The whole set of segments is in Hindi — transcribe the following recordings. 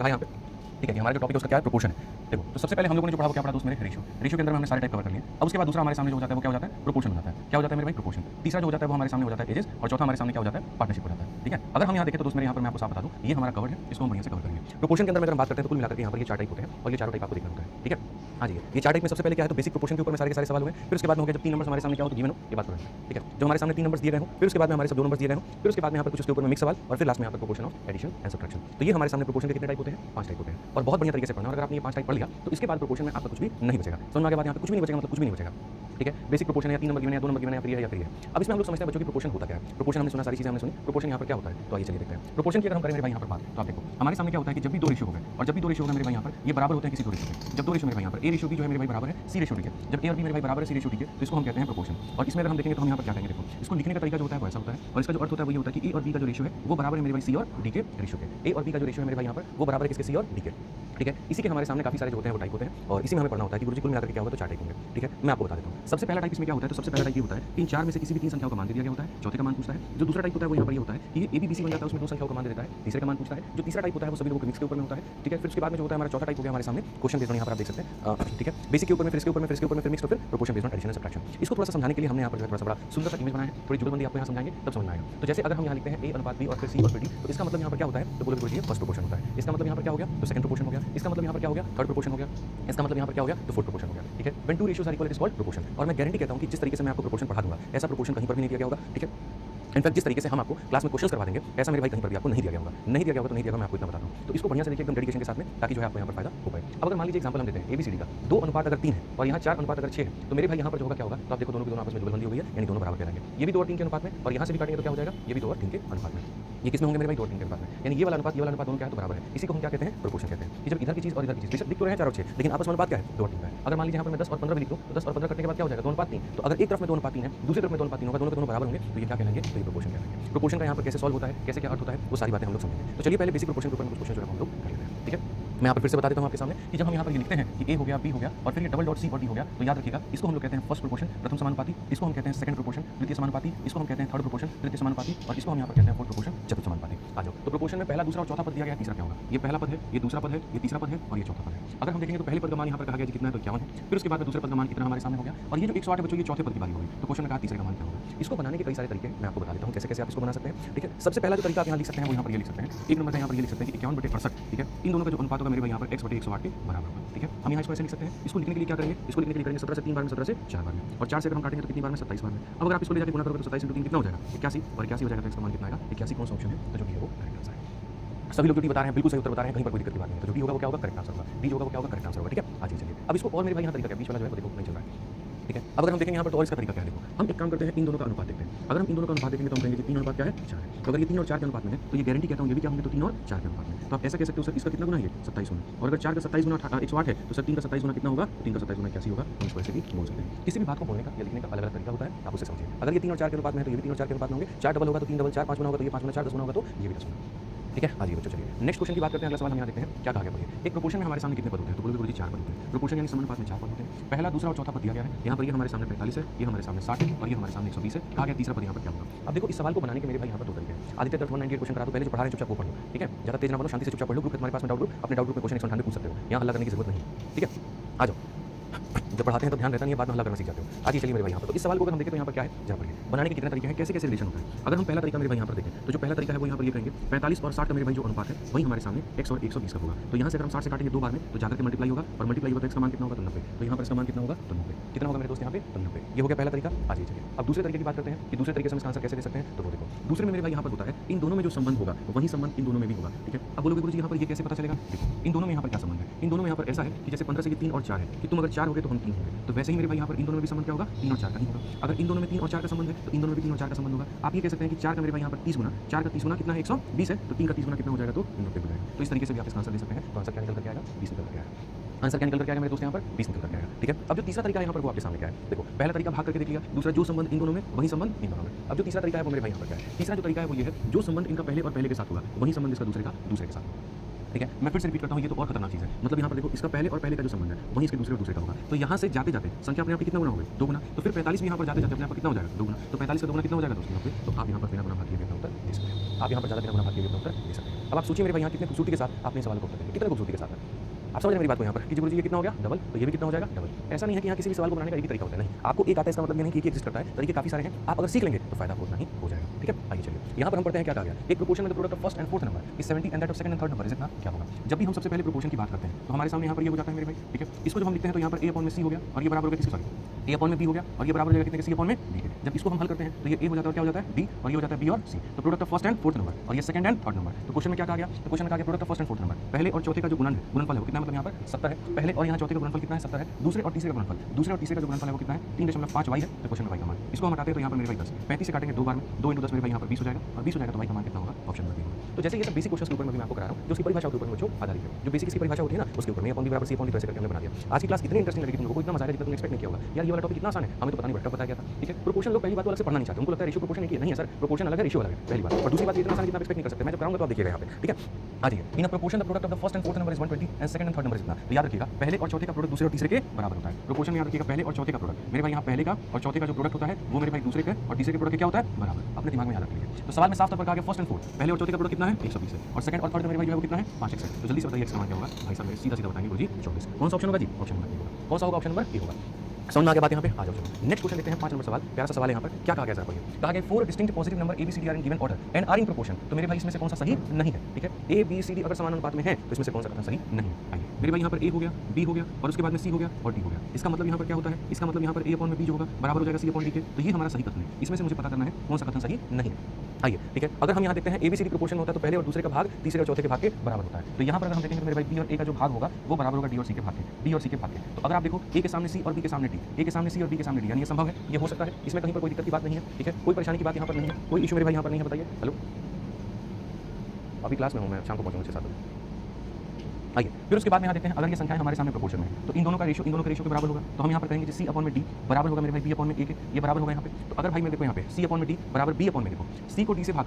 कहा यहाँ पे, ठीक है कि हमारा जो टॉपिक है उसका क्या है, प्रोपोर्शन है। देखो तो सबसे पहले हम लोगों ने जो पढ़ा वो क्या पढ़ा दोस्त मेरे, रेशियो। रेशियो के अंदर में हमने सारे टाइप कवर कर लिए। अब उसके बाद दूसरा हमारे सामने जो हो जाता है वो क्या हो जाता है, प्रोपोर्शन हो जाता है। क्या हो जाता है मेरे भाई, प्रोपोर्शन। तीसरा जो हो जाता है वो हमारे सामने हो जाता है एजेस, और चौथा हमारे सामने क्या हो जाता है, पार्टनरशिप हो जाता है। ठीक है, अगर हम यहाँ देखें तो दोस्त मेरे यहाँ पर मैं आपको साफ बता दूं, ये हमारा कवर है, इसको हम बढ़िया से कवर करेंगे। प्रोपोर्शन के अंदर अगर हम बात करते हैं तो कुल मिलाकर यहाँ पर ये चार टाइप होते हैं और ये चारों टाइप आपको देखना होता है। ठीक है, हाँ जी, ये चार टाइप में सबसे पहले क्या है तो बेसिक प्रोपोर्शन के ऊपर में सारे के सारे सवाल हुए। फिर उसके बाद में हो गया जब 3 नंबर्स हमारे सामने क्या हो तो गिवन हो, ये बात करेंगे। ठीक है, जो हमारे सामने 3 नंबर्स दिए गए हो, फिर उसके बाद में हमारे सब 2 नंबर्स दिए गए हो, फिर उसके बाद में यहाँ पर कुछ उसके ऊपर में मिक्स सवाल, और फिर लास्ट में यहाँ पर proportion of addition and subtraction. तो ये हमारे सामने प्रोपोर्शन के कितने टाइप होते हैं, 5 टाइप होते हैं, और बहुत बढ़िया तरीके से पढ़ना। और अगर आपने ये 5 टाइप पढ़ लिया तो इसके बाद प्रोपोर्शन में आपका कुछ भी नहीं बचेगा। समझ में आ गया बात, यहाँ पे कुछ भी नहीं बचेगा, मतलब कुछ भी नहीं बचेगा। ठीक है, बेसिक प्रोपोर्शन है, 3 नंबर गिवन है, 2 नंबर गिवन है, या फिर ये है। अब इसमें हम लोग समझते हैं बच्चों की प्रोपोर्शन होता क्या है। प्रोपोर्शन हमने सुना, सारी चीजें हमने सुनी, प्रोपोर्शन यहाँ पर क्या होता है तो आइए चलिए देखते हैं। प्रोपोर्शन की अगर हम करें मेरे भाई यहाँ पर बात, तो आप देखो हमारे सामने क्या होता है कि जब भी 2 रेशियो हो गए, और जब भी 2 रेशियो हो गए मेरे भाई यहाँ पर ये बराबर होते हैं किसी 2 रेशियो के। जब 2 रेशियो मेरे भाई यहाँ पर ए रेशियो बी जो है मेरे भाई बराबर है सी रेशियो डी के, जब ए और बी मेरे भाई बराबर है सी रेशियो डी के, तो इसको हम कहते हैं प्रोपोर्शन। और इसमें अगर हम देखेंगे तो हम यहाँ पर क्या कहेंगे, देखो इसको लिखने का तरीका जो होता है वो ऐसा होता है, और इसका जो अर्थ होता है वो ये होता है कि ए और बी का जो रेशियो है वो बराबर है मेरे भाई सी और डी के रेशियो के। ए और बी का जो रेशियो है मेरे भाई यहाँ पर वो बराबर है किसके, सी और डी के। ठीक है, इसी के हमारे सामने काफी सारे जो होते हैं वो टाइप होते हैं, और इसी में हमें पढ़ना होता है कि गुरुजी कुल मिलाकर क्या होगा तो 4 टाइप होंगे। ठीक है, मैं आपको बता देता हूँ। सबसे पहला टाइप इसमें क्या होता है तो सबसे पहला टाइप ये होता है कि इन 4 में से किसी भी 3 संख्याओं का मान दे दिया गया होता है, चौथे का मान पूछता है। जो दूसरा टाइप होता है वो यहाँ पर ये होता है कि ये ए बी बी सी बन जाता है, उसमें 2 संख्याओं का मान दे देता है, तीसरे का मान पूछता है। जो तीसरा टाइप होता है वो सभी लोगों के मिक्स के ऊपर में होता है। ठीक है, फिर उसके बाद में जो होता है हमारा चौथा टाइप हो गया हमारे सामने क्वेश्चन बेस्ड ऑन, यहाँ पर आप देख सकते हैं। ठीक है, बेसिक के ऊपर में, फिर इसके ऊपर में, फिर इसके ऊपर में, फिर मिक्स, तो फिर proportion based on addition and subtraction. इसको थोड़ा सा समझाने के लिए हमने यहाँ पर जो है थोड़ा सा बड़ा सुंदर सा इमेज बनाया है, थोड़ी जुगलबंदी आपको यहाँ समझाएंगे तब समझ में आएगा। तो जैसे अगर हम यहाँ लिखते हैं ए अनुपात बी और फिर सी और फिर डी, तो इसका मतलब यहाँ पर क्या होता है तो बोलोगे गुरुजी फर्स्ट प्रोपोर्शन होता है। इसका मतलब यहाँ पर क्या हो गया तो सेकंड प्रोपोर्शन हो गया। इसका मतलब यहाँ पर क्या हो गया, थर्ड प्रोपोर्शन हो गया। इसका मतलब यहाँ पर क्या हो गया तो फोर्थ प्रोपोर्शन हो गया। ठीक है, when 2 ratios are equal it is called proportion. और मैं गारंटी कहता हूँ कि जिस तरीके से मैं आपको प्रोपोर्शन पढ़ा दूंगा ऐसा प्रोपोर्शन कहीं पर भी नहीं दिया गया होगा। ठीक है, इनफैक्ट जिस तरीके से हम आपको क्लास में क्वेश्चन करवा देंगे ऐसा मेरे भाई कहीं पर भी आपको नहीं दिया गया होगा। नहीं दिया गया होगा तो नहीं दिया गया, मैं आपको इतना बता दूं। तो इसको बढ़िया से देखिए एकदम डेडिकेशन के साथ में, ताकि जो है आपको यहाँ पर फायदा हो पाए। अब अगर मान लीजिए एग्जांपल हम देते हैं एबीसीडी का 2 अनुपात अगर 3 है और यहाँ 4 अनुपात अगर 6 है, तो मेरे भाई यहाँ पर जो होगा क्या होगा तो आप देखो दोनों की दोनों आपस में जुगलबंदी हो गई है, यानी दोनों बराबर कहलाएंगे। ये भी 2 और 3 के अनुपात में, और यहाँ से भी काटेंगे तो क्या हो जाएगा, ये भी 2 और 3 के अनुपात में। ये किसमें होंगे मेरे भाई 2 और 3 के अनुपात में, यानी ये वाला अनुपात दोनों क्या है तो बराबर है। इसी को हम क्या कहते हैं, प्रोपोर्शन कहते हैं। कि जब इधर की चीज और इधर की चीज बेशक दिख तो रहे हैं 4 और 6, लेकिन आपस में अनुपात क्या है 2 और 3 का है। अगर मान लीजिए यहाँ पर मैं 10 और 15 भी लिख दूं तो 10 और 15 कटने के बाद क्या हो जाएगा 2 अनुपात 3। तो अगर एक तरफ में 2 अनुपात 3 है, दूसरी तरफ में 2 अनुपात 3 होगा, दोनों के दोनों बराबर होंगे, तो ये क्या कहलाएंगे तो ये प्रोपोर्शन कहलाएंगे। प्रोपोर्शन का यहाँ पर कैसे सॉल्व होता है, कैसे क्या अर्थ होता है, वो सारी बातें हम लोग समझेंगे। तो चलिए पहले बेसिक प्रोपोर्शन के ऊपर कुछ क्वेश्चन जो है हम लोग कर लेते हैं। ठीक है, मैं यहाँ पर फिर से बता देता हूँ आपके सामने कि जब हम यहाँ पर ये लिखते हैं कि ए हो गया, बी हो गया, और फिर ये डबल डॉट सी और डी हो गया, तो याद रखिएगा इसको हम लोग कहते हैं फर्स्ट प्रोपोर्शन, प्रथम समानुपाती। इसको हम कहते हैं सेकंड प्रोपोर्शन, द्वितीय समानुपाती। इसको हम कहते हैं थर्ड प्रोपोर्शन, तृतीय समानुपाती। और इसको हम यहाँ पर कहते हैं फोर्थ प्रोपोर्शन, चतुर्थ समानुपाती। आ जाओ, तो प्रोपोर्शन में पहला, दूसरा और चौथा पद दिया गया है, तीसरा क्या होगा, ये पहला पद है, ये दूसरा पद है, ये तीसरा पद है और ये चौथा पद है। अगर हम देखेंगे तो पहले पद का मान यहाँ पर कहा गया कितना है तो 51 है। फिर उसके बाद दूसरे पद का मान कितना हमारे सामने हो गया, और ये जो 108 है बच्चों ये चौथे पद की बारी होगी। तो क्वेश्चन में कहा तीसरे का मान क्या होगा। इसको बनाने के कई सारे तरीके मैं आपको बता देता हूँ कैसे कैसे आप इसको बना सकते हैं। ठीक है, सबसे पहला जो तरीका आप यहाँ लिख सकते हैं वो यहाँ पर ये लिख सकते हैं, एक नंबर का यहाँ पर ये लिख सकते हैं कि 51/68। ठीक है, इन दोनों का जो अनुपात होगा मेरे भाई यहाँ पर x/108 के बराबर होगा। ठीक है, हम यहाँ इसको ऐसे लिख सकते हैं। इसको लिखने के लिए क्या करेंगे, इसको लिखने के लिए करेंगे 17 से 3 बार में, 17 से 4 बार में, और 4 से अगर हम काटेंगे तो कितनी बार में 27 बार में। अब अगर आप इसको ले जाके गुणा करोगे तो 27 × 3 कितना हो जाएगा 81, और 81 हो जाएगा तो इसका मान कितना आएगा 81। कौन सा ऑप्शन है तो जो भी है वो करेक्ट आंसर है। सभी लोग जो बता रहे हैं बिल्कुल सही उत्तर बता रहे हैं, कहीं पर कोई दिक्कत की बात नहीं है। तो जो भी होगा वो क्या होगा करेक्ट आंसर होगा, बी होगा वो क्या होगा करेक्ट आंसर होगा। ठीक है, आज चलिए अब इसको और मेरे भाई यहाँ तरीका क्या, बीच वाला जो है वो देखो नहीं चल रहा है। ठीक है, अब अगर हम देखेंगे यहाँ पर तो और इसका तरीका क्या है, देखो हम एक काम करते हैं इन दोनों का अनुपात देखते हैं। अगर हम इन दोनों का अनुपात देखेंगे तो हम कहेंगे कि 3 अनुपात क्या है 4 है। तो अगर ये 3 और 4 के अनुपात में है तो ये गारंटी कहता हूँ ये भी क्या होंगे तो 3 और 4 के अनुपात में। तो आप ऐसा कह सकते हो सर इसका कितना गुना है, 27 गुना। और अगर 4 का 27 गुना 108 है तो सर 3 का 27 गुना कितना होगा, 3 का 27 गुना 81 होगा। हम इसको ऐसे भी बोल सकते हैं। किसी भी बात को बोलने का या लिखने का अलग अलग तरीका होता है, आप उसे समझिए। अगर ये 3 और 4 के अनुपात में है तो ये भी 3 और 4 के अनुपात में होंगे। 4 डबल होगा तो 3 डबल, 4 5 गुना होगा तो ये 5 गुना 4 10 गुना होगा तो ये भी 10 गुना। ठीक है, आज ये बच्चों चलिए नेक्स्ट क्वेश्चन की बात करते हैं। अगला सवाल हम यहाँ देखते हैं क्या कहा गया है। एक प्रोपोर्शन में हमारे सामने कितने पद होते हैं तो बोलोगे गुरुजी 4 पद होते हैं। प्रोपोर्शन यानी समानुपात में 4 पद होते हैं। पहला, दूसरा और चौथा पद दिया गया है। यहाँ पर ये हमारे सामने 45 है, ये हमारे सामने 60 है और ये हमारे सामने 120 है। कहा गया तीसरा पद यहाँ पर क्या होगा। अब देखो इस सवाल को बनाने के मेरे भाई यहाँ पर 2 तरीके हैं। आदित्य दत्त 198 क्वेश्चन करा दो, पहले जो पढ़ा रहे हैं चुपचाप वो पढ़ लो। ठीक है, ज़्यादा तेज ना बनो, शांति से चुपचाप पढ़ लो। ग्रुप हमारे पास में डाउट ग्रुप, अपने डाउट ग्रुप में क्वेश्चन 198 पूछ सकते हो, यहाँ हल्ला करने की जरूरत नहीं। ठीक है, आ जाओ। जब पढ़ाते हैं तो ध्यान रहता नहीं है, बाद में हल्ला करना सीख जाते हो। आज चलिए मेरे भाई यहाँ पर तो इस सवाल को अगर हम देखें तो यहाँ पर क्या है, जहाँ पर बनाने के कितने तरीके हैं, कैसे कैसे रिलेशन होता है। अगर हम पहला तरीका मेरे भाई यहाँ पर देखें तो जो पहला तरीका है वो यहाँ पर ये करेंगे 45 और 60 का मेरे भाई जो अनुपात है वही हमारे सामने x और 120 का होगा। तो यहाँ से अगर हम 60 से काटेंगे 2 बार में तो जाकर के मल्टीप्लाई होगा, और मल्टीप्लाई होगा तो x का मान कितना होगा तो 90। तो यहाँ पर इसका मान कितना होगा तो 90। कितना होगा मेरे दोस्त यहाँ पे तो 90। ये हो गया पहला तरीका। आज ये चलिए अब दूसरे तरीके की बात करते हैं कि दूसरे तरीके से हम इसका आंसर कैसे दे सकते हैं। तो वो देखो दूसरे में मेरे भाई यहाँ पर होता है इन दोनों में जो संबंध होगा वही संबंध इन दोनों में भी होगा। ठीक है, अब बोलोगे गुरुजी यहाँ पर ये कैसे पता चलेगा। देखो इन दोनों में यहाँ पर क्या संबंध है, इन दोनों में यहाँ पर ऐसा है कि जैसे 15 से ये 3 और 4 है कि तुम अगर 4 हो गए तो हम 3 होंगे, तो वैसे ही मेरे भाई यहाँ पर इन दोनों में भी संबंध क्या होगा 3 और 4 का ही होगा। अगर इन दोनों में 3 और 4 का संबंध है तो इन दोनों में भी 3 और 4 का संबंध होगा। आप ये कह सकते हैं कि 4 का मेरे भाई यहाँ पर 30 गुना, 4 का 30 गुना कितना है 120 है, तो 3 का 30 गुना कितना हो जाएगा तो 90 हो जाएगा। तो इस तरीके से भी आप इसका आंसर दे सकते हैं। तो आंसर क्या निकल कर आएगा 20 निकल कर आएगा। आंसर क्या निकल कर आएगा मेरे दोस्त यहाँ पर 20 निकल कर आएगा। ठीक है, अब जो तीसरा तरीका है यहाँ पर वो आपके सामने क्या है। देखो पहला तरीका भाग करके देख लिया, दूसरा जो संबंध इन दोनों में वही संबंध इन दोनों में। अब जो तीसरा तरीका है वो मेरे भाई यहाँ पर क्या है। तीसरा जो तरीका है वो ये है जो संबंध इनका पहले और पहले के साथ होगा वही संबंध इसका दूसरे का दूसरे के साथ होगा। ठीक है, मैं फिर से रिपीट करता हूँ, ये तो और खतरनाक चीज़ है। मतलब यहाँ पर देखो, इसका पहले और पहले का जो संबंध है वहीं इसके दूसरे और दूसरे का होगा। तो यहाँ से जाते जाते संख्या अपने आप की कितना गुना हो गई, 2 गुना। तो फिर 45 भी यहाँ पर जाते जाते अपने आप कितना हो जाएगा, 2 गुना। तो 45 का 2 गुना कितना हो जाएगा दोस्तों यहाँ पे। तो आप यहाँ पर बिना गुना भाग किए भी अपना उत्तर दे सकते हैं। आप यहाँ पर ज़्यादा बिना गुना भाग किए भी अपना उत्तर दे सकते हैं। अब आप सोचिए मेरे भाई, यहाँ कितने खूबसूरती के साथ आपने सवाल को उत्तर देंगे, कितने खूबसूरती के साथ है। आप समझ रहे हैं मेरी बात को यहाँ पर कि गुरुजी ये कितना हो गया डबल, तो ये भी कितना हो जाएगा डबल। ऐसा नहीं है कि यहाँ किसी भी सवाल को बनाने का एक ही तरीका होता है, नहीं। आपको एक आता है इसका मतलब ये नहीं कि एक एग्जिस्ट करता है, तरीके काफी सारे हैं। आप अगर सीख लेंगे तो फायदा उतना ही हो जाएगा। ठीक है, आइए चलिए यहाँ पर हम पढ़ते हैं क्या कहा गया। एक प्रोपोर्शन में the product of first and fourth number is 70 and that of second and third number is इतना, क्या होगा। जब भी हम सबसे पहले प्रोपोर्शन की बात करते हैं तो हमारे सामने यहाँ पर ये हो जाता है मेरे भाई। ठीक है, इसको जब हम लिखते हैं तो यहाँ पर a अपॉन में c हो गया और ये बराबर हो गया किसके, सॉरी a अपॉन में b हो गया और ये बराबर हो जाएगा कितने के, c अपॉन में b। जब इसको हम हल करते हैं तो ये a हो जाता है और क्या हो जाता है b, और ये हो जाता है b और c। तो product of first and fourth number और ये सेकंड एंड थर्ड नंबर। तो क्वेश्चन में क्या कहा गया, तो क्वेश्चन में कहा गया product of first and fourth number, पहले और चौथे का जो गुणनफल है वो कितना है, मतलब यहाँ पर 70 है। पहले और यहाँ चौथे का गुणनफल कितना है, 70 है। दूसरे और तीसरे का गुणनफल, दूसरे और तीसरे का जो गुणनफल है वो कितना है, 3.5 y है। तो क्वेश्चन में y का मान, इसको हम हटाते हैं तो यहाँ पर मेरे भाई 10, 35 से काटेंगे 2 बार में, 2 × 10 मेरे भाई यहाँ पर 20 हो जाएगा, और 20 हो जाएगा तो y का मान कितना होगा, ऑप्शन नंबर 3। तो जैसे ये सब बेसिक क्वेश्चन के ऊपर मैं आपको करा रहा हूँ, जो उसकी परिभाषा के ऊपर मुझे आधारित है, जो बेसिक इसकी परिभाषा होती है ना उसके ऊपर, मैं अपॉन बी बराबर सी अपॉन डी तरह से करके हमने बना दिया। आज की क्लास इतनी इंटरेस्टिंग लगी तुमको, इतना मजा आया जितना तुमने एक्सपेक्ट नहीं किया होगा। यार ये वाला टॉपिक इतना आसान है, हमें तो पता नहीं, बताया गया था। ठीक है, प्रोपोर्शन लोग पहली बात तो अलग से पढ़ना नहीं चाहते, उनको लगता है रेशियो प्रोपोर्शन एक ही है। नहीं है सर, प्रोपोर्शन अलग है, रेशियो अलग है, पहली बात। और दूसरी बात इतना आसान जितना एक्सपेक्ट नहीं कर सकते, मैं जब कराऊंगा तो आप देखिएगा यहाँ पे। ठीक है, आ जाइए। In proportion the product of the first and fourth number is 120 and second and third number is इतना। तो याद रखिएगा, पहले और चौथे का प्रोडक्ट दूसरे और तीसरे के बराबर होता है। प्रोपोर्शन में याद रखिएगा, पहले और चौथे का प्रोडक्ट, मेरे भाई यहाँ पहले का और चौथे का जो प्रोडक्ट होता है वो मेरे भाई दूसरे के और तीसरे के प्रोडक्ट के क्या होता है, बराबर। अपने दिमाग में याद रखिए। तो सवाल में साफ तौर पर कहा गया फर्स्ट एंड फोर्थ, पहले और चौथे का प्रोडक्ट कितना है, 120 है, और सेकंड और थर्ड मेरे भाई जो है वो कितना है, 5x है। तो जल्दी से बताइए इसका मान क्या होगा। भाई साहब सीधा सीधा बताएंगे गुरुजी 24। कौन सा ऑप्शन होगा जी, ऑप्शन नंबर ए होगा। कौन सा होगा, ऑप्शन नंबर ए होगा। समझ में आ गया बात यहाँ पे, आ जाओ चलो नेक्स्ट क्वेश्चन लेते हैं। 5 नंबर सवाल, प्यारा सा सवाल है यहाँ पर। क्या कहा गया सर, कहा गया 4 distinct positive number A B C D are in given order and are in proportion. तो मेरे भाई इसमें से कौन सा सही नहीं है। ठीक है, ए बी सी डी अगर समान अनुपात में है तो इसमें से कौन सा कथन सही नहीं है। आइए मेरे भाई यहाँ पर ए हो गया, बी हो गया और उसके बाद में सी हो गया और डी हो गया। इसका मतलब यहाँ पर क्या होता है, इसका मतलब यहाँ पर ए अपॉन में बी जो होगा बराबर हो जाएगा सी अपॉन डी के। तो ये हमारा सही कथन है, इसमें से मुझे पता करना है कौन सा कथन सही नहीं है। आइए ठीक है, अगर हम यहाँ देखते हैं A B C D proportion होता है तो पहले और दूसरे का भाग तीसरे और चौथे के भाग के बराबर होता है। तो यहाँ पर अगर हम देखेंगे तो मेरे भाई बी और ए का जो भाग होगा वो बराबर होगा डी और सी के भाग के, डी और सी के भाग के। तो अगर आप देखो ए के सामने सी और बी के सामने डी, ए के सामने सी और बी के सामने डी, यानी ये संभव है, ये हो सकता है, इसमें कहीं पर कोई दिक्कत की बात नहीं है। ठीक है, कोई परेशानी की बात यहाँ पर नहीं है, कोई इशू मेरे भाई यहाँ पर नहीं है। बताइए हेलो, अभी क्लास में हूँ मैं, शाम को पहुँचूंगा 6-7 बजे। आइए फिर उसके बाद में यहाँ देखते हैं, अगर ये संख्याएं हमारे सामने प्रोपोर्शन में है तो इन दोनों का रेशियो के बराबर होगा। तो हम यहाँ पर कहेंगे सी अपॉन में डी बराबर होगा मेरे भाई बी अपॉन में ए के, ये बराबर होगा यहाँ पे। तो अगर भाई मैं देखो यहाँ पे सी अपॉन में डी बराबर बी अपॉन में, देखो सी को डी से भाग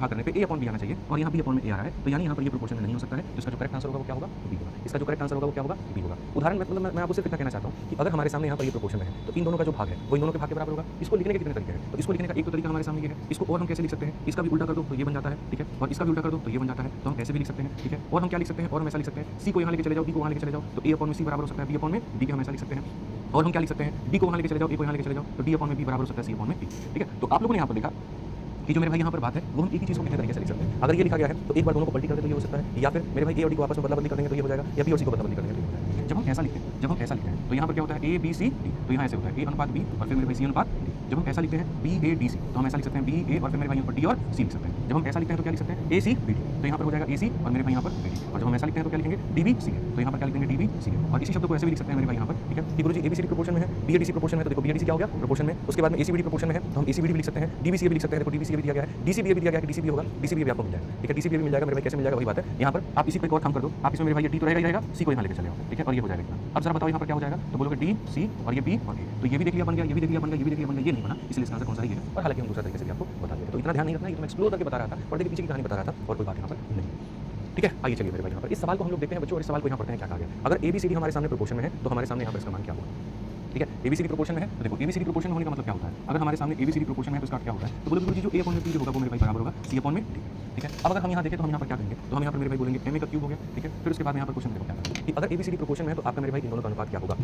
करने पे ए अपॉन बी आना चाहिए और यहाँ बी अपॉन में ए आ रहा है। तो यानी यहाँ पर ये प्रोपोर्शन में नहीं हो सकता है। जिसका जो करेक्ट आंसर होगा वो क्या होगा, बी होगा। इसका जो करेक्ट आंसर होगा वो क्या होगा, बी होगा। उदाहरण मतलब मैं आपको सिर्फ इतना कहना चाहता हूँ कि अगर हमारे सामने यहाँ पर ये प्रोपोर्शन है तो इन दोनों का जो भाग है वो इन दोनों के भाग के बराबर होगा। इसको लिखने के कितने तरीके हैं, तो इसको लिखने का एक तो तरीका हमारे सामने ये है। इसको और हम कैसे लिख सकते हैं, इसका भी उल्टा कर दो तो ये बन जाता है। ठीक है, और इसका भी उल्टा कर दो तो ये बन जाता है। तो हम ऐसे भी लिख सकते हैं। ठीक है, और हम क्या लिख सकते हैं, और हम ऐसा लिख सकते हैं, सी को यहाँ लेके चले जाओ, डी को वहाँ लेके चले जाओ तो ए अपॉन में सी बराबर हो सकता है बी अपॉन में डी के, हम ऐसा लिख सकते हैं। और हम क्या लिख सकते हैं, डी को वहाँ लेके चले जाओ, ए को यहाँ लेके चले जाओ तो डी अपॉन में बी बराबर हो सकता है सी अपॉन में डी। ठीक है, तो आप लोगों ने यहाँ पर देखा कि जो मेरे भाई यहाँ पर बात है वो हम एक ही चीज़ को कितने तरीके से लिख सकते हैं। अगर ये लिखा गया है तो एक बार दोनों को पलटी कर दे तो ये हो सकता है, या फिर मेरे भाई ए और डी को आपस में बदला बदली कर देंगे तो ये हो जाएगा, या बी और सी को बदला बदली कर देंगे तो ये हो जाएगा। जब हम ऐसा लिखते हैं तो यहाँ पर क्या होता है ए बी सी डी, तो यहाँ ऐसे होता है ए अनुपात बी और फिर मेरे भाई सी अनुपात डी। जब हम ऐसा लिखते हैं बी ए डी सी तो हम ऐसा लिख सकते हैं बी ए और फिर मेरे भाई यहाँ पर डी और सी लिख सकते हैं। जब हम ऐसा लिखते हैं तो क्या लिख सकते हैं ए सी बी डी, तो यहाँ पर हो जाएगा ए सी और मेरे भाई यहाँ पर बी डी। और जब हम ऐसा लिखते हैं तो क्या लिखेंगे डी बी सी ए, तो यहाँ पर क्या लिखेंगे डी बी सी ए। और इसी शब्द को ऐसे भी लिख सकते हैं मेरे भाई यहाँ पर। ठीक है, कि गुरुजी A B C D proportion में है, B A D C proportion में, तो देखो बी ए डी सी क्या हो गया प्रोपोर्शन में। उसके बाद में ए सी बी डी प्रोपोर्शन में है तो हम ए सी बी डी भी लिख सकते हैं, डी बी सी ए भी लिख सकते हैं। देखो डी बी सी ए भी दिया गया है, डी सी बी ए भी दिया गया है, डी सी बी होगा, डी सी बी भी आपको मिल जाएगा। ठीक है, डी सी बी भी मिल जाएगा मेरे भाई, कैसे मिल जाएगा वही बात है। यहाँ पर आप इसी को एक और काम कर दो, आप इसमें मेरे भाई ये डी तो रहेगा, सी को यहाँ लेके चले आओ। ठीक है, और ये हो जाएगा। अब जरा बताओ यहाँ पर क्या हो जाएगा, तो बोलोगे डी सी और ये बी और ए, तो ये भी देख लिया बन गया, ये भी देख लिया बन गया, ये भी देख लिया बन गया, ये नहीं बना, इसलिए इसका आंसर कौन सा है। और हालांकि हम दूसरा तरीके से भी आपको बता देंगे, तो इतना ध्यान नहीं रखना, ये तो मैं एक्सप्लोर करके बता रहा था, पर्दे के पीछे की कहानी बता रहा था और कोई बात यहाँ पर नहीं। ठीक है, आइए चलिए मेरे भाई यहाँ पर इस सवाल को हम लोग देखते हैं बच्चों, और इस सवाल को यहाँ पढ़ते हैं क्या कहा गया। अगर ए बी सी डी हमारे सामने प्रोपोर्शन में है तो हमारे सामने यहाँ पर इसका मान क्या होगा। ठीक है, A B C D proportion में है तो देखो A B C D proportion होने का मतलब क्या होता है, अगर हमारे सामने A B C D proportion है तो इसका क्या होता है, तो बोलो गुरुजी जो ए अपॉन में पी होगा वो मेरे भाई बराबर होगा सी अपॉन में डी। ठीक है, अब अगर हम यहाँ देखें तो हम यहाँ पर क्या करेंगे, तो हम यहाँ पर मेरे भाई बोलेंगे एम ए का क्यूब हो गया। ठीक है, फिर उसके बाद यहाँ पर क्वेश्चन देखो क्या है कि अगर A B C D proportion में है तो आपका मेरे भाई इन दोनों का अनुपात क्या होगा।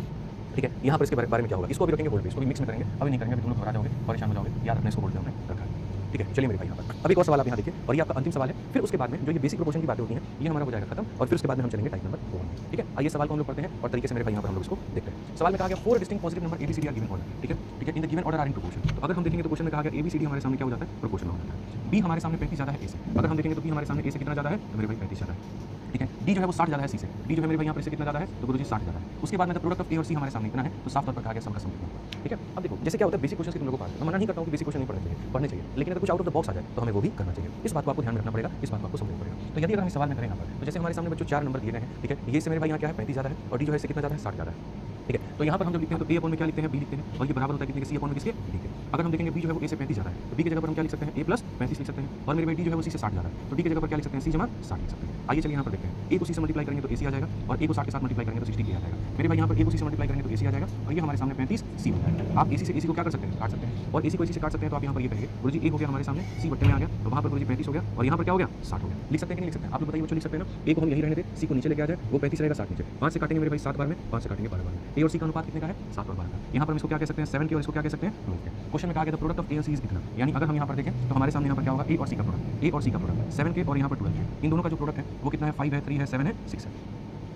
ठीक है, यहाँ पर इसके बारे में क्या होगा, इसको भी रखेंगे बोल पे, इसको भी मिक्स में करेंगे, अभी नहीं करेंगे, दोनों घबरा जाओगे, परेशान हो जाओगे, याद रखने इसको बोल हमने रखा है। ठीक है, चलिए मेरे भाई यहाँ पर अब एक और सवाल आप यहाँ देखिए, और ये आपका अंतिम सवाल है। फिर उसके बाद में जो ये बेसिक प्रोपोर्शन की बातें होती हैं ये हमारा हो जाएगा खत्म, और फिर उसके बाद में हम चलेंगे टाइप नंबर 4 में। ठीक है, आइए सवाल को हम लोग पढ़ते हैं और तरीके से मेरे भाई यहाँ पर हम लोग इसको देखते हैं। सवाल में कहा गया 4 distinct positive number A B C D are given order. ठीक है, in the given order are in proportion. तो अगर हम देखेंगे तो क्वेश्चन में कहा गया ए बी सी डी हमारे सामने क्या हो जाता है, प्रोपोर्शन में हो जाता है। बी हमारे सामने 35 ज़्यादा है ए से, अगर हम देखेंगे तो बी हमारे सामने ए से कितना ज़्यादा है, तो मेरे भाई 35 ज़्यादा है। ठीक है, डी जो है वो 60 ज़्यादा है सी से, डी जो है मेरे भाई यहाँ पर इससे कितना ज़्यादा है, तो गुरुजी 60 ज़्यादा है। उसके बाद में प्रोडक्ट ऑफ ए और सी हमारे सामने इतना है, तो साफ तौर पर कहा गया सबका सम कितना। ठीक है, अब देखो जैसे क्या होता है बेसिक क्वेश्चन की तुम लोगों को मैं मना नहीं करता हूँ कि बेसिक क्वेश्चन नहीं पढ़ने चाहिए, लेकिन अगर कुछ आउट ऑफ द बॉक्स आ जाए तो हमें वो भी करना चाहिए। इस बात को आपको ध्यान रखना पड़ेगा, इस बात को आपको समझना पड़ेगा। तो यदि अगर हम सवाल में करें यहाँ पर, तो जैसे हमारे सामने बच्चों 4 नंबर दिए गए हैं। ठीक है, ये से मेरे भाई यहाँ क्या है 35 ज़्यादा है, और डी जो है इससे कितना ज़्यादा है 60 ज़्यादा है। ठीक है, तो यहाँ पर हम जब लिखते हैं तो ए अपॉन में क्या लिखते हैं, बी लिखते हैं, और ये बराबर होता है कितने के, सी अपॉन में किसके, डी के। अगर हम देखेंगे बी जो है वो ए से 35 ज़्यादा है, तो बी की जगह पर हम क्या लिख सकते हैं, ए प्लस 35 लिख सकते हैं। और मेरे भाई डी जो है वो सी से 60 ज़्यादा है, तो डी की जगह पर क्या लिख सकते हैं, सी जमा 60 लिख सकते हैं। आइए चलिए यहाँ पर देखते हैं, ए को सी से मल्टीप्लाई करेंगे तो ए सी आ जाएगा, और ए को 60 के साथ मल्टीप्लाई करेंगे तो 60 ए आ जाएगा। मेरे भाई यहाँ पर ए को सी से मल्टीप्लाई करेंगे तो ए सी आ जाएगा, और ये हमारे सामने 35 सी हो जाएगा। आप ए सी से ए सी को क्या कर सकते हैं, काट सकते हैं, और ए सी को ए सी से काट सकते हैं। तो आप यहाँ पर ये कहेंगे गुरुजी ए हो गया हमारे सामने, सी बट्टे में आ गया, तो वहाँ पर गुरुजी 35 हो गया, और यहाँ पर क्या हो गया, 60 हो गया। लिख सकते हैं कि नहीं लिख सकते हैं, आप लोग बताइए बच्चों, लिख सकते हैं ना। ए को हम यही रहने दें, सी को नीचे लेके आ जाए, वो 35 रहेगा, 60 नीचे। 5 से काटेंगे मेरे भाई 7 बार में, 5 से काटेंगे 12 बार में। ए और सी का अनुपात कितने का है, 7 और 12 का। यहाँ पर हम इसको क्या कह सकते हैं, 7 के, और इसको क्या कह सकते हैं, 12 के। क्वेश्चन में कहा गया था प्रोडक्ट ऑफ ए और सी इज इतना, यानी अगर हम यहाँ पर देखें तो हमारे सामने यहाँ पर क्या होगा, ए और सी का प्रोडक्ट, ए और सी का प्रोडक्ट 7 के और यहाँ पर 12 के। इन दोनों का जो प्रोडक्ट है वो कितना है, 5 है, 3 है, 7 है, 6 है।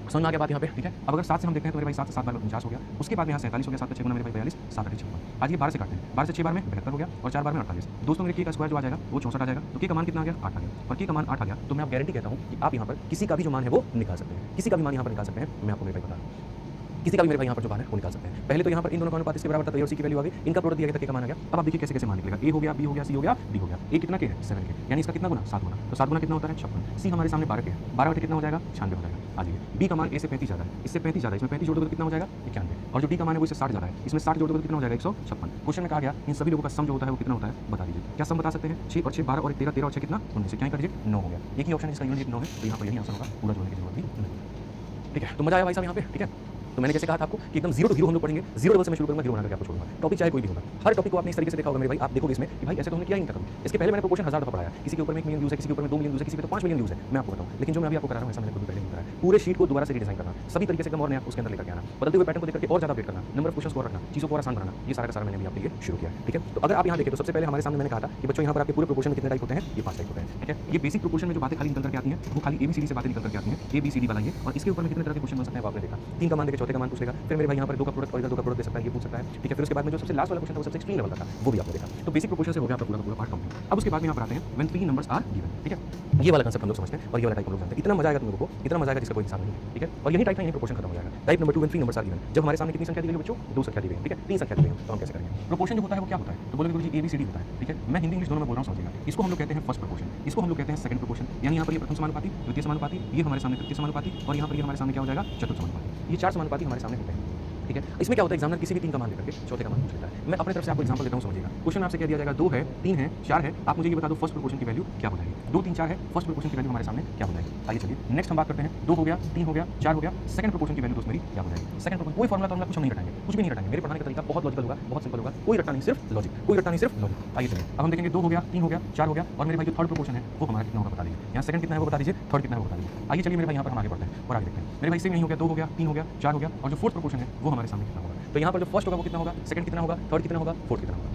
समझ में आ गया बात यहाँ पे, ठीक है। अब अगर 7 से हम देखते हैं तो मेरे भाई 7 से 7 बार 49 हो गया, उसके बाद में यहाँ 47 हो गया, 7 का 6 गुना मेरे भाई 42, 7 8 56। आज ये 12 से काटते हैं, 12 से 6 बार में 72 हो गया, और 4 बार में 48। दोस्तों मेरे के का स्क्वायर जो आ जाएगा वो 64 आ जाएगा, तो के का मान कितना आ गया, 8 आ गया, और के का मान 8 आ गया, तो मैं आप गारंटी कहता हूँ कि आप यहाँ पर किसी का भी जो मान है वो निकाल सकते हैं, किसी का भी मान यहाँ पर निकाल सकते हैं। मैं आपको मेरे भाई बता रहा हूँ, किसी का भी मेरे भाई यहाँ पर जो मान है वो निकाल सकते हैं। पहले तो यहाँ पर इन दोनों का अनुपात इसके बराबर था, तो ए और सी की वैल्यू आ गई, इनका प्रोडक्ट दिया गया था, के का मान आ गया। अब आप देखिए कैसे कैसे मान निकलेगा, ए हो गया, बी हो गया, सी हो गया, डी हो गया। ए कितना के है, 7 के, यानी इसका कितना गुना, 7 गुना, तो 7 गुना कितना होता है, 56। सी हमारे सामने 12 के है, 12 बटे कितना हो जाएगा, 96 हो जाएगा। आ जाइए, बी का मान ए से 35 ज़्यादा है, इससे 35 ज़्यादा है, इसमें 35 जोड़ दोगे तो कितना हो जाएगा, 91। और जो डी का मान है वो इससे 60 ज़्यादा है, इसमें 60 जोड़ दोगे तो कितना हो जाएगा, 156। क्वेश्चन में कहा गया इन सभी लोगों का सम जो होता है वो कितना होता है, बता दीजिए। क्या सम बता सकते हैं, 6 और 6 12 और 13, 13 और 6 कितना, 19 से क्या कर दीजिए, 9 हो गया। एक ही ऑप्शन जिसका यूनिट 9 है, तो यहाँ पर यही आंसर होगा, पूरा जोड़ने की जरूरत भी नहीं। ठीक है, तो मजा आया भाई साहब यहाँ पे, ठीक है। तो मैंने जैसे कहा था आपको कि एकदम जीरो टू जीरो हम लोग पढ़ेंगे, जीरो लेवल से मैं शुरू करूंगा, जीरो बनाकर आपको छोड़ूंगा। टॉपिक चाहे कोई भी होगा, हर टॉपिक को आपने इस तरीके से देखा होगा मेरे भाई, आप देखोगे इसमें कि भाई ऐसे तो हमने किया ही नहीं था कभी। इसके पहले मैंने प्रोपोर्शन 1000 दफा पढ़ाया, किसी के ऊपर में 1 मिलियन व्यूज है, किसी के ऊपर में 2 मिलियन व्यूज है, किसी पे तो 5 मिलियन व्यूज है, मैं आपको बताऊं। लेकिन जो मैं अभी आपको करा रहा हूं ऐसा मैंने कभी पहले नहीं कराया। पूरे शीट को दोबारा से रीडिजाइन करना, सभी तरीके से एकदम और नया उसके अंदर लेकर के आना, बदलते हुए पैटर्न को देख करके और ज्यादा अपडेट करना, नंबर ऑफ क्वेश्चंस को रखना, चीजों को और आसान बनाना, ये सारा का सारा मैंने भी आपके लिए शुरू किया है। ठीक है, तो अगर आप यहाँ देखें तो सबसे पहले हमारे सामने मैंने कहा था कि बच्चों यहाँ पर आपके पूरे प्रोपोर्शन में कितने टाइप होते हैं, ये 5 टाइप होते हैं। ठीक है, ये बेसिक प्रोपोर्शन में जो बातें खाली निकल करके आती हैं वो खाली ABCD से बातें निकल करके आती हैं, ABCD वाला ये, और इसके ऊपर में कितने तरह के क्वेश्चन बन सकते हैं वो आपने देखा। 3 का मान देके चौथे का मान पूछ लेगा, फिर मेरे भाई यहाँ पर 2 का प्रोडक्ट और इधर 2 का प्रोडक्ट दे सकता है, ये पूछ सकता है। ठीक है, फिर उसके बाद में जो सबसे लास्ट वाला क्वेश्चन था वो सबसे एक्सट्रीम लेवल का था, वो भी आपने देखा। तो बेसिक प्रोपोर्शन से हो गया आपका पूरा पार्ट कंप्लीट। अब उसके बाद में यहाँ पर आते हैं व्हेन 3 नंबर्स आर गिवन। ठीक है, ये वाला कांसेप्ट हम लोग समझते हैं और ये वाला टाइप हम लोग जानते हैं। इतना मजा आएगा तुम लोगों को, इतना मजा आएगा जिसका कोई हिसाब नहीं है। ठीक है, और यही टाइप है, यही प्रोपोर्शन खत्म हो जाएगा। Type number 2 when 3 numbers are given, जब हमारे सामने कितनी संख्या दी गई बच्चों, 2 संख्या दी गई। ठीक है, 3 संख्या दी गई, तो हम कैसे करेंगे। प्रोपोर्शन जो होता है वो क्या होता है, तो बोलोगे गुरुजी ABCD होता है। ठीक है, मैं हिंदी इंग्लिश दोनों में बोल रहा हूं, समझिएगा। इसको हम लोग कहते हैं फर्स्ट प्रोपोर्शन, इसको हम लोग कहते हैं सेकंड प्रोपोर्शन, यानी यहाँ पर ये प्रथम समानुपाती, द्वितीय समानुपाती, ये हमारे सामने तृतीय समानुपाती, और यहाँ पर ये हमारे सामने क्या हो जाएगा, चतुर्थ समानुपाती। ये 4 समानुपाती हमारे सामने होते हैं। ठीक है, इसमें क्या होता है, एग्जामिनर किसी भी 3 का मान लेकर के चौथे का मान पूछ लेता है। मैं अपने तरफ से आपको एग्जांपल देता हूं, समझिएगा। क्वेश्चन में आपसे कह दिया जाएगा 2 है, 3 है, 4 है, आप मुझे ये बता दो फर्स्ट प्रोपोर्शन की वैल्यू क्या बताएगी। 2 3 4 है, फर्स्ट प्रोपोर्शन की वैल्यू हमारे सामने क्या बताएगी। आइए चलिए नेक्स्ट हम बात करते हैं। 2 हो गया, 3 हो गया, 4 हो गया, सेकंड प्रोपोर्शन की वैल्यू दोस्त मेरी क्या बताएगी। सेकंड प्रोपोर्शन कोई फॉर्मूला तो कुछ हम नहीं रटाएंगे, कुछ भी नहीं रटाएंगे। मेरे पढ़ाने का तरीका बहुत लॉजिकल होगा, बहुत सिंपल होगा, कोई रटना नहीं, सिर्फ लॉजिक, कोई रटना नहीं, सिर्फ लॉजिक। आइए चलिए अब हम देखेंगे 2 हो गया, 3 हो गया, 4 हो गया, और मेरे भाई जो थर्ड प्रोपोर्शन है वो हमारा कितना होगा बता दीजिए। यहाँ सेकंड कितना है वो बता दीजिए, थर्ड कितना है वो बता दीजिए। आइए चलिए मेरे भाई यहाँ पर हम आगे बढ़ते हैं और आगे देखते हैं। मेरे भाई सेम नहीं हो गया, 2 हो गया, 3 हो गया, 4 हो गया, और जो फोर्थ प्रोपोर्शन है वो हमारे सामने कितना होगा। तो यहाँ पर जो फर्स्ट होगा वो कितना होगा, सेकंड कितना होगा, थर्ड कितना होगा, फोर्थ कितना होगा,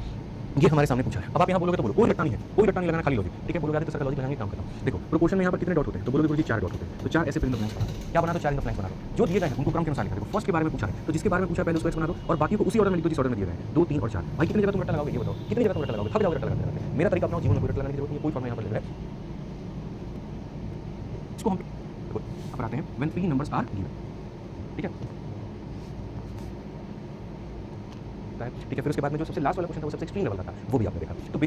ये हमारे सामने पूछा है। अब आप यहाँ बोलोगे तो बोलो, कोई रट्टा नहीं है, कोई रट्टा नहीं लगाना, खाली लॉजिक। ठीक है, बोलोगे तो सर लॉजिक लगाएंगे, काम करता हूँ। देखो प्रोपोर्शन में यहाँ पर कितने डॉट होते हैं, तो बोलोगे गुरुजी 4 डॉट होते हैं, तो 4 ऐसे फिर इन द ब्लैंक्स बना दो। क्या बना दो, 4 इन द ब्लैंक्स बना दो, जो दिए गए हैं उनको क्रम के अनुसार लिखा। देखो फर्स्ट के बारे में पूछा है, तो जिसके बारे में पूछा पहले उसको बना दो, और बाकी को उसी ऑर्डर में लिख दो जिस ऑर्डर में दिए गए हैं। 2 3 और 4 भाई कितनी जगह तुम रट्टा लगाओगे, ये बताओ कितनी जगह तुम रट्टा लगाओगे, हर जगह रट्टा लगाते। मेरा तरीका अपना जीवन में कोई रट्टा लगाने की जरूरत नहीं है, कोई फॉर्मूला यहाँ पर लिख रहा है। इसको हम अब आते हैं व्हेन 3 नंबर्स आर गिवन। ठीक है, ठीक है, फिर उसके बाद में जो सबसे लास्ट वाला क्वेश्चन था वो सबसे एक्सट्रीम लेवल का था, वो भी आपने देखा। तो